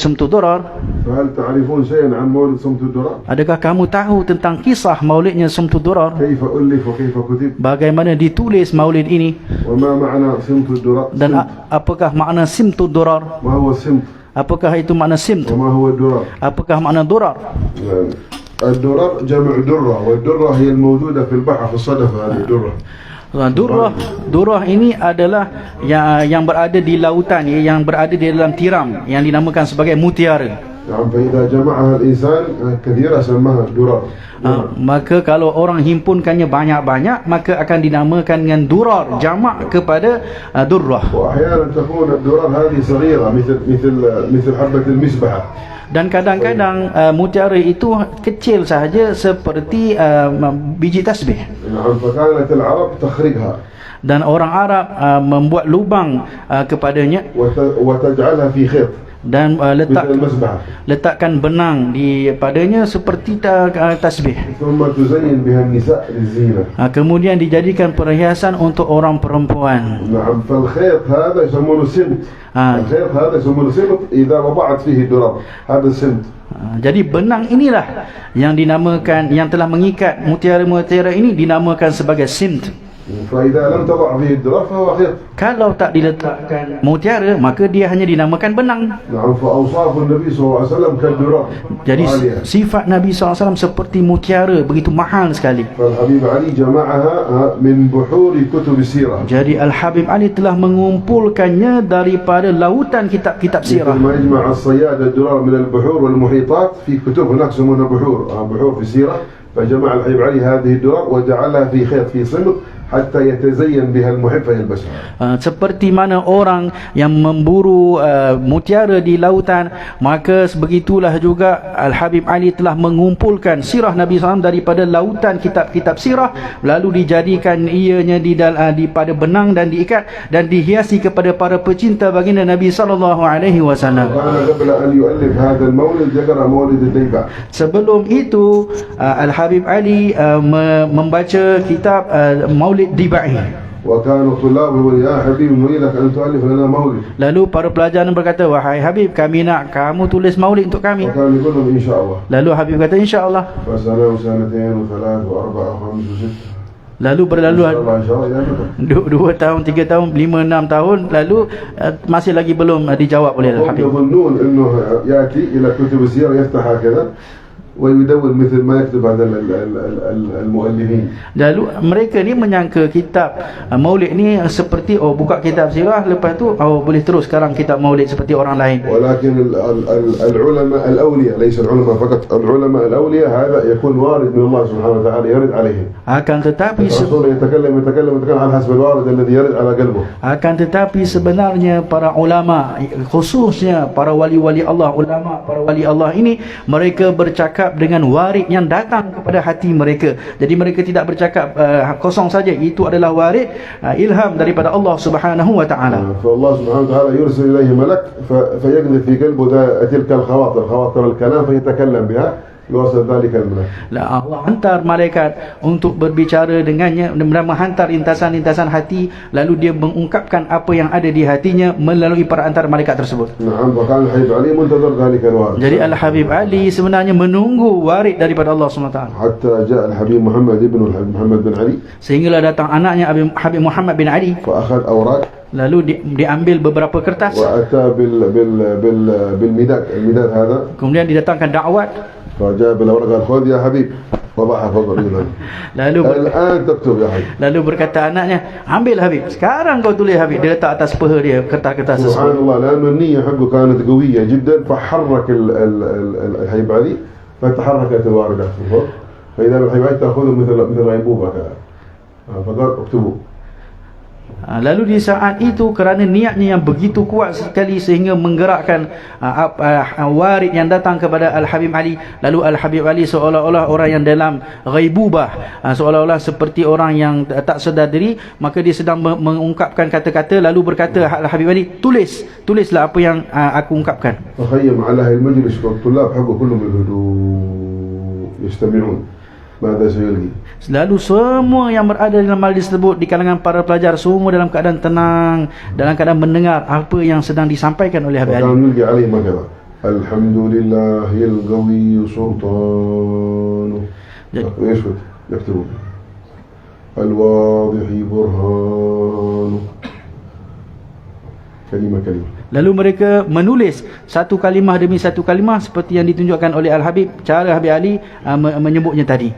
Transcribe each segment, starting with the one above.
Sumtu Durar. فهل تعرفون شيئا عن مولد صمت الدرر؟ Adakah kamu tahu tentang kisah maulidnya Sumtu Durar? كيف ألف وكيف كتب؟ Bagaimana ditulis maulid ini? وما معنى صمت الدرر؟ Dan apakah makna Simtu Durar? ما هو السمت؟ Apakah itu makna simt? وما هو الدرر؟ Apakah makna durar? الدرر جمع درة، والدرة هي الموجودة في البحر في الصدف، هذه درة. Durah ini adalah yang berada di lautan, yang berada di dalam tiram, yang dinamakan sebagai mutiara. نعم، فإذا جمعها الإنسان كثيرا سماها درر. Maka kalau orang himpunkannya banyak-banyak, maka akan dinamakan dengan durar, jamak kepada durrah. وأحيانا تكون الدرر هذه صغيرة مثل حبة المسبحة. Dan kadang-kadang mutiara itu kecil sahaja seperti biji tasbih. نعم، فكانت العرب تخرجها. Dan orang Arab membuat lubang kepadanya وتجعلها في خيط. Dan letakkan benang di padanya seperti tasbih. Kemudian dijadikan perhiasan untuk orang perempuan. Jadi benang inilah yang dinamakan, yang telah mengikat mutiara-mutiara ini dinamakan sebagai simt. Kalau tak diletakkan mutiara, maka dia hanya dinamakan benang. Jadi sifat Nabi SAW seperti mutiara, begitu mahal sekali. Jadi Al-Habib Ali telah mengumpulkannya daripada lautan kitab-kitab sirah. فجمع الحبيب علي هذه الدرر وجعلها في خيط في صمغ حتى يتزين بها المحب فيلبسها. Seperti mana orang yang memburu mutiara di lautan, maka sebegitulah juga Al-Habib Ali telah mengumpulkan sirah Nabi SAW daripada lautan kitab-kitab sirah, lalu dijadikan ianya di pada benang dan diikat dan dihiasi kepada para pecinta baginda Nabi SAW. Sebelum itu Al-Habib Ali membaca kitab Maulid Dibai. Lalu para pelajar berkata, wahai Habib, kami nak kamu tulis maulid untuk kami. Lalu Habib kata, insya-Allah. Lalu berlalu 2 tahun, 3 tahun, 5, 6 tahun, lalu masih lagi belum dijawab oleh Habib. ويدون مثل ما يكتب هذا المؤلفين. Lalu mereka ni menyangka kitab maulid ni seperti buka kitab sirah, lepas tu boleh terus sekarang kitab maulid seperti orang lain. ولكن العلماء الأولياء ليس العلماء فقط، العلماء الأولياء هذا يكون وارد من الله سبحانه وتعالى يرد عليهم. Akan tetapi الرسول يتكلم على حسب الوارد الذي يرد على قلبه. Akan tetapi sebenarnya para ulama, khususnya para wali-wali Allah, para wali Allah ini, mereka bercakap dengan warid yang datang kepada hati mereka. Jadi mereka tidak bercakap kosong saja. Itu adalah warid ilham daripada Allah Subhanahu wa taala. فالله سبحانه وتعالى يرسل إليه ملك فيقذف في قلبه تلك خواطر الكلام فيتكلم بها. Allah hantar malaikat untuk berbicara dengannya, dan menghantar intasan-intasan hati, lalu dia mengungkapkan apa yang ada di hatinya melalui perantara malaikat tersebut. Jadi Al-Habib Ali sebenarnya menunggu warid daripada Allah SWT. Sehinggalah datang anaknya Habib Muhammad bin Ali. Lalu diambil beberapa kertas. Kemudian didatangkan dakwat. فجاب الورقة قال خذ يا حبيب وضعها فوق رجله. الآن تكتب يا حبيب. Lalu berkata anaknya, ambil Habib, sekarang kau tulis Habib. Dia letak atas paha dia kertas-kertas tersebut. سبحان الله، لأن النية حقه كانت قوية جدا فحرك الحبيب علي فتحركت الواردات فإذا الحبيب علي تأخذه مثل غيبوبة فقال اكتبوا. Lalu di saat itu, kerana niatnya yang begitu kuat sekali sehingga menggerakkan warid yang datang kepada Al-Habib Ali, lalu Al-Habib Ali seolah-olah orang yang dalam ghaibubah, seolah-olah seperti orang yang tak sedar diri, maka dia sedang mengungkapkan kata-kata, lalu berkata Al-Habib Ali, tulislah apa yang aku ungkapkan. فخيم على المجلس والطلاب حقه كلهم بالهدوء يستمعون. Lalu semua yang berada dalam majlis tersebut di kalangan para pelajar semua dalam keadaan tenang, dalam keadaan mendengar apa yang sedang disampaikan oleh Habib Ali. الحمد لله القوي سلطانه. يسكت يكتبون الواضح برهانه. كلمة. Lalu mereka menulis satu kalimah demi satu kalimah seperti yang ditunjukkan oleh Al-Habib, cara Habib Ali menyebutnya tadi.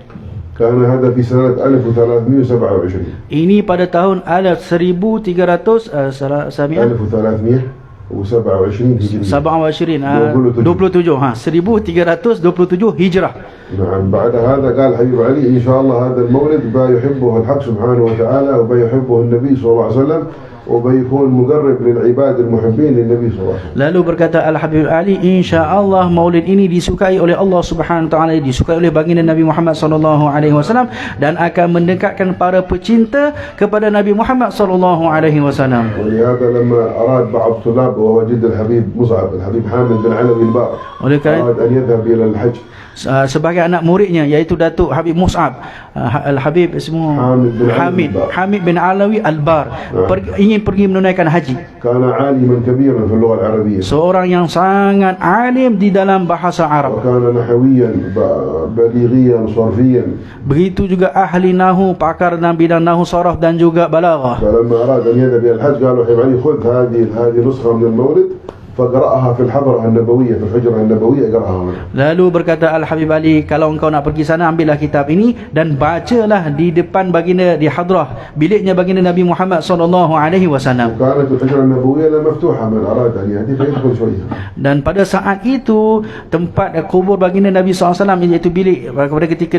كان هذا في سنة 1327. Ini pada tahun 1327 1327 Hijrah. نعم. بعد هذا قال حبيب علي إن شاء الله هذا المولد بيحبه الحق سبحانه وتعالى وبيحبه النبي صلى الله عليه وسلم وبيكون مقرب للعباد المحبين للنبي صلى الله عليه وسلم. Lalu berkata Al-Habib Ali, insya-Allah maulid ini disukai oleh Allah Subhanahu wa taala, disukai oleh baginda Nabi Muhammad sallallahu alaihi wasallam dan akan mendekatkan para pecinta kepada Nabi Muhammad sallallahu alaihi wasallam. ولهذا لما أراد بعض الطلاب وهو جد الحبيب مصعب الحبيب حامد بن علوي البار أراد أن يذهب إلى الحج. Sebagai anak muridnya iaitu Datuk Habib Mus'ab Al-Habib semua Hamid bin Alawi Al-Bar ingin pergi menunaikan haji. Kana aliman kabiran fi al-lugha al-arabiyyah. Seorang yang sangat alim di dalam bahasa Arab. Kana nahwiyan balighiyan sarfiyan. Begitu juga ahli nahwu, pakar dalam bidang nahwu saraf dan juga balaghah. Falamma arada an yadhhab ila al-hajj qalu hibani khudh hadhihi nuskha min al-mawlid فقرأها في الحضرة النبوية في الحجرة النبوية اقرأها. Lalu berkata Al-Habib Ali, kalau engkau nak pergi sana ambillah kitab ini dan bacalah di depan baginda di hadrah biliknya baginda Nabi Muhammad sallallahu alaihi wasallam. وكانت الحجرة النبوية مفتوحة من أراد أن يأتي فيدخل شوية. Dan pada saat itu tempat kubur baginda Nabi sallallahu alaihi wasallam iaitu bilik pada ketika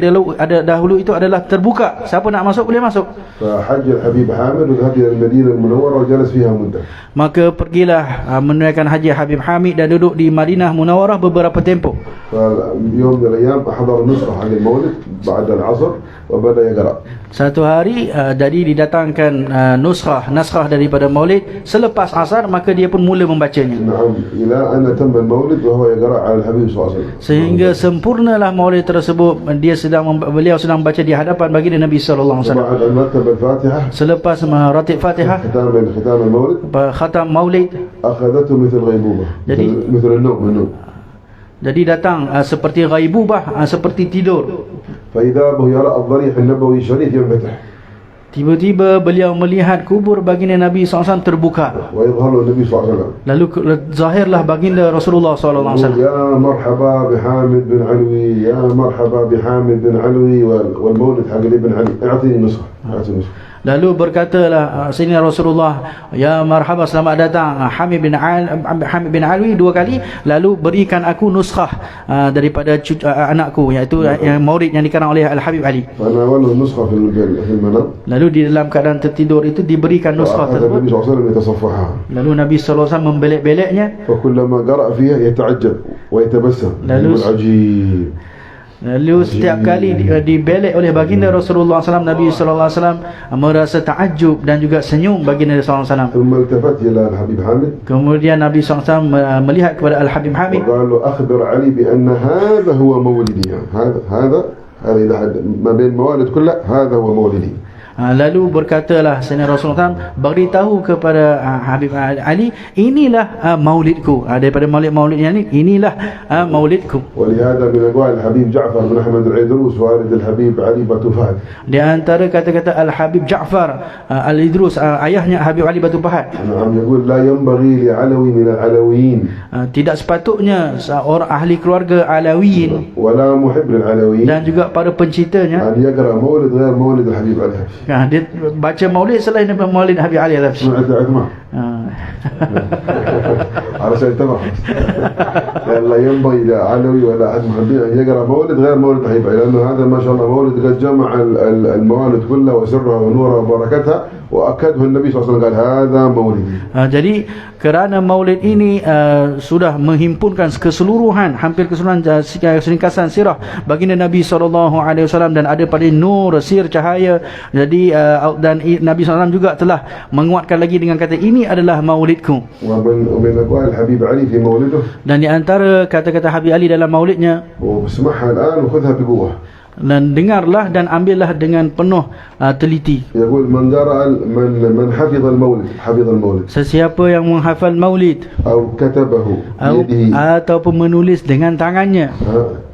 dahulu itu adalah terbuka, siapa nak masuk boleh masuk. فحج الحبيب حامد وذهب إلى المدينة المنورة وجلس فيها مدة. Maka pergilah menunaikan haji Habib Hamid dan duduk di Madinah Munawarah beberapa tempoh. يوم من الأيام أحضر النسخة عن المولد بعد العصر وبدأ يقرأ. Satu hari jadi didatangkan naskah daripada maulid selepas asar, maka dia pun mula membacanya. نعم إلى أن تم المولد وهو يقرأ على الحبيب صلى الله عليه وسلم. Sehingga sempurnalah maulid tersebut, beliau sedang membaca di hadapan baginda Nabi sallallahu alaihi wasallam. وبعد أن رتب الفاتحة Selepas meratib Fatihah, ختام المولد khatam maulid, أخذته مثل غيبوبة مثل النوم. Jadi datang seperti ghaibubah, seperti tidur. فإذا به يرى الضريح النبوي الشريف ينفتح. Tiba-tiba beliau melihat kubur baginda Nabi SAW terbuka. ويظهر له النبي صلى الله عليه وسلم. Lalu zahirlah baginda Rasulullah SAW. يا مرحبا بحامد بن علوي يا مرحبا بحامد بن علوي والمولد حق ابن علي اعطيني نسخة. Lalu berkatalah Sayyidina Rasulullah, ya marhaba, selamat datang Hamid bin Alwi dua kali, lalu berikan aku nuskhah daripada anakku, iaitu yang maulid yang dikarang oleh Al-Habib Ali. Lalu di dalam keadaan tertidur itu diberikan nuskhah tersebut. Lalu Nabi SAW membelek-beleknya. Lalu setiap kali dibelek oleh baginda Rasulullah SAW, Nabi SAW merasa takjub dan juga senyum baginda SAW. Kemudian Nabi SAW melihat kepada Al-Habib Hamid. أخبر علي بأن هذا هو مولدي. هذا ما بين الموالد كلها هذا هو مولدي. Lalu berkatalah Sayyidina Rasulullah SAW, beritahu kepada Habib Ali, inilah maulidku. Daripada maulid yang inilah maulidku. ولهذا من أقوال الحبيب جعفر بن أحمد العيدروس والد الحبيب علي باتو فهد. Di antara kata-kata Al-Habib Ja'far Al-Idrus, ayahnya Habib Ali Batu Fahad. نعم يقول لا ينبغي لعلوي من العلويين. Tidak sepatutnya seorang ahli keluarga Alawiyin ولا محب للعلويين dan juga para pencintanya أن يقرأ مولد غير مولد الحبيب علي. dia baca maulid selain daripada maulid Habib Ali Al-Habsyi. علشان تمام لا ينبغي لعلوي ولا أحد محبين أن يقرأ مولد غير مولد الحبيب علي، لأنه هذا ما شاء الله مولد قد جمع الموالد كلها وسرها ونورها وبركتها وأكده النبي صلى الله عليه وسلم قال هذا مولدي. Jadi kerana maulid ini sudah menghimpunkan keseluruhan, hampir keseluruhan ringkasan sirah baginda Nabi SAW dan ada pada nur, sir, cahaya. Jadi dan Nabi SAW juga telah menguatkan lagi dengan kata ini adalah maulidku. Dan di antara kata-kata Habib Ali dalam maulidnya, dan dengarlah dan ambillah dengan penuh teliti. يقول من حفظ المولد حفظ المولد Sesiapa yang menghafal maulid أو كتبه بيده ataupun menulis dengan tangannya,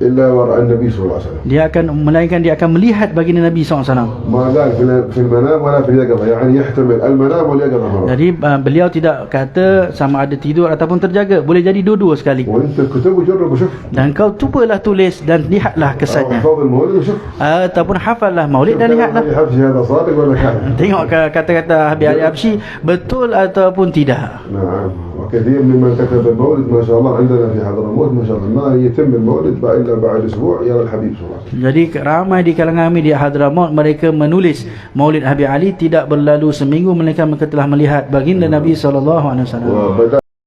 إلا ورأى النبي صلى الله عليه وسلم. melainkan dia akan melihat baginda Nabi SAW. ما قال في المنام ولا في اليقظة، يعني يحتمل المنام واليقظة مرة. Jadi beliau tidak kata sama ada tidur ataupun terjaga, boleh jadi dua-dua sekali. وأنت الكتب وجرب وشوف. Dan kau cubalah tulis dan lihatlah kesannya, احفظ المولد وشوف. ataupun hafallah maulid dan lihatlah. حفظ هذا صادق ولا كاذب. Tengok kata-kata Habib Ali Habsyi betul ataupun tidak. نعم. وكثير ممن كتب المولد ما شاء الله عندنا في حضرموت ما شاء الله ما يتم المولد إلا بعد أسبوع يرى الحبيب صلى الله عليه وسلم. Jadi ramai di kalangan kami di Hadramaut mereka menulis maulid Habib Ali tidak berlalu seminggu mereka telah melihat baginda Nabi SAW.